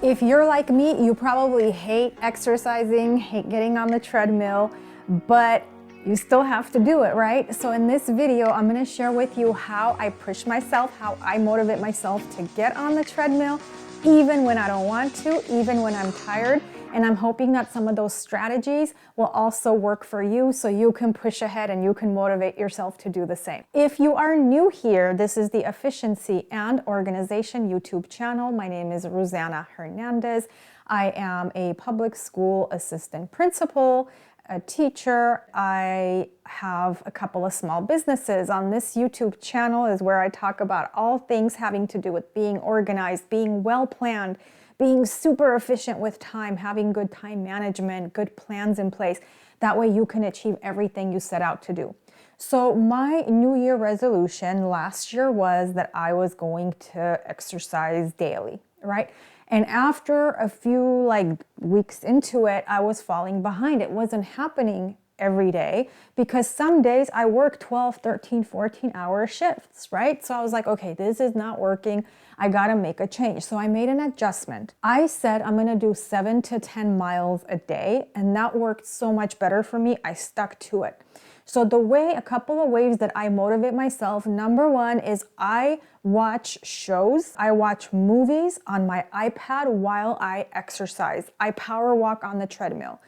If you're like me, you probably hate exercising, hate getting on the treadmill, but you still have to do it, right? So in this video, I'm gonna share with you how I push myself, how I motivate myself to get on the treadmill, even when I don't want to, even when I'm tired. And I'm hoping that some of those strategies will also work for you so you can push ahead and you can motivate yourself to do the same. If you are new here, this is the Efficiency and Organization YouTube channel. My name is Ruzanna Hernandez. I am a public school assistant principal, a teacher. I have a couple of small businesses. On this YouTube channel is where I talk about all things having to do with being organized, being well planned, being super efficient with time, having good time management, good plans in place. That way you can achieve everything you set out to do. So my New Year resolution last year was that I was going to exercise daily, right? And after a few weeks into it, I was falling behind. It wasn't happening every day because some days I work 12, 13, 14-hour shifts, right? So I was like, okay, this is not working. I gotta make a change. So I made an adjustment. I said I'm gonna do 7 to 10 miles a day, and that worked so much better for me. I stuck to it. So a couple of ways that I motivate myself, number one is I watch shows. I watch movies on my iPad while I exercise. I power walk on the treadmill.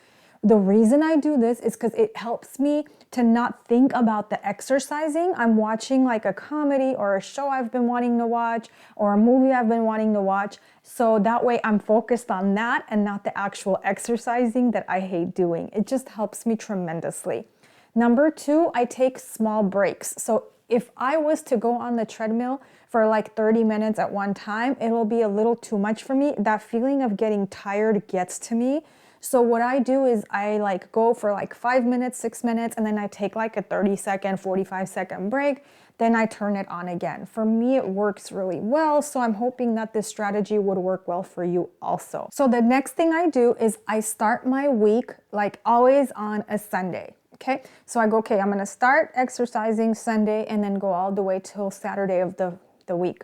The reason I do this is because it helps me to not think about the exercising. I'm watching like a comedy or a show I've been wanting to watch or a movie I've been wanting to watch. So that way I'm focused on that and not the actual exercising that I hate doing. It just helps me tremendously. Number two, I take small breaks. So if I was to go on the treadmill for like 30 minutes at one time, it'll be a little too much for me. That feeling of getting tired gets to me. So what I do is I go for 5 minutes, 6 minutes, and then I take a 30-second, 45-second break. Then I turn it on again. For me, it works really well. So I'm hoping that this strategy would work well for you also. So the next thing I do is I start my week always on a Sunday. Okay, so I go, okay, I'm gonna start exercising Sunday and then go all the way till Saturday of the week.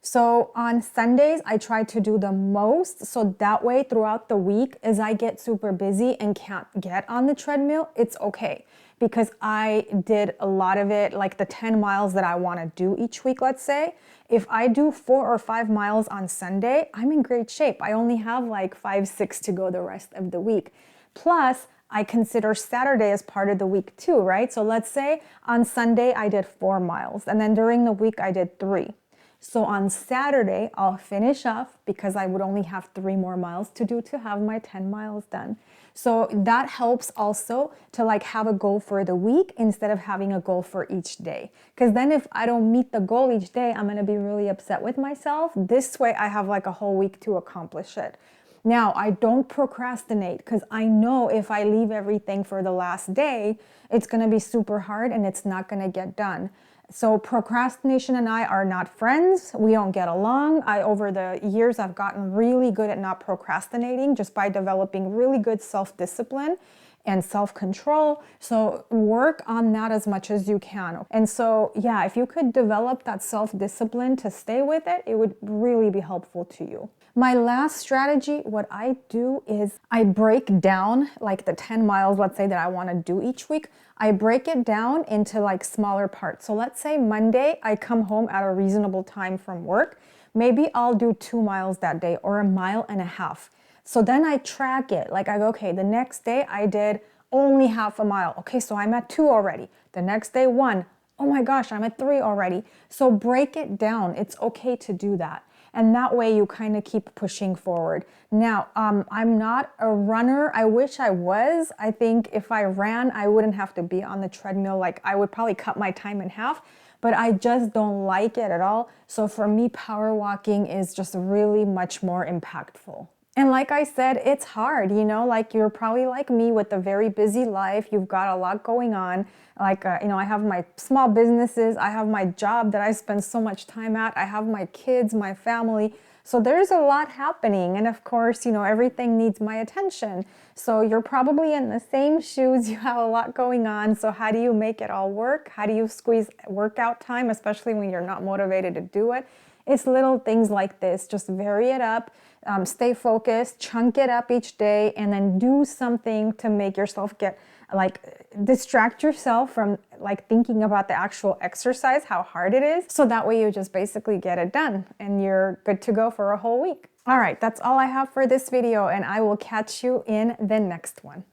So on Sundays, I try to do the most. So that way throughout the week, as I get super busy and can't get on the treadmill, it's okay. Because I did a lot of it, like the 10 miles that I wanna do each week, let's say. If I do 4 or 5 miles on Sunday, I'm in great shape. I only have 5, 6 to go the rest of the week. Plus, I consider Saturday as part of the week too, right? So let's say on Sunday I did 4 miles and then during the week I did 3. So on Saturday I'll finish off because I would only have 3 more miles to do to have my 10 miles done. So that helps also to have a goal for the week instead of having a goal for each day. Because then if I don't meet the goal each day, I'm gonna be really upset with myself. This way I have a whole week to accomplish it. Now, I don't procrastinate because I know if I leave everything for the last day, it's going to be super hard and it's not going to get done. So procrastination and I are not friends. We don't get along. Over the years, I've gotten really good at not procrastinating just by developing really good self-discipline and self-control. So work on that as much as you can. And so, yeah, if you could develop that self-discipline to stay with it, it would really be helpful to you. My last strategy, what I do is I break down the 10 miles, let's say, that I want to do each week. I break it down into smaller parts. So let's say Monday, I come home at a reasonable time from work. Maybe I'll do 2 miles that day or 1.5 miles. So then I track it. I go, okay, the next day I did only half a mile. Okay, so I'm at 2 already. The next day, 1. Oh my gosh, I'm at 3 already. So break it down. It's okay to do that. And that way you kind of keep pushing forward. Now, I'm not a runner. I wish I was. I think if I ran, I wouldn't have to be on the treadmill. I would probably cut my time in half, but I just don't like it at all. So for me, power walking is just really much more impactful. And like I said, it's hard, you're probably like me with a very busy life. You've got a lot going on. I have my small businesses. I have my job that I spend so much time at. I have my kids, my family. So there's a lot happening. And of course, everything needs my attention. So you're probably in the same shoes. You have a lot going on. So how do you make it all work? How do you squeeze workout time, especially when you're not motivated to do it? It's little things like this. Just vary it up. Stay focused, chunk it up each day, and then do something to make yourself distract yourself from thinking about the actual exercise, how hard it is. So that way you just basically get it done and you're good to go for a whole week. All right, that's all I have for this video, and I will catch you in the next one.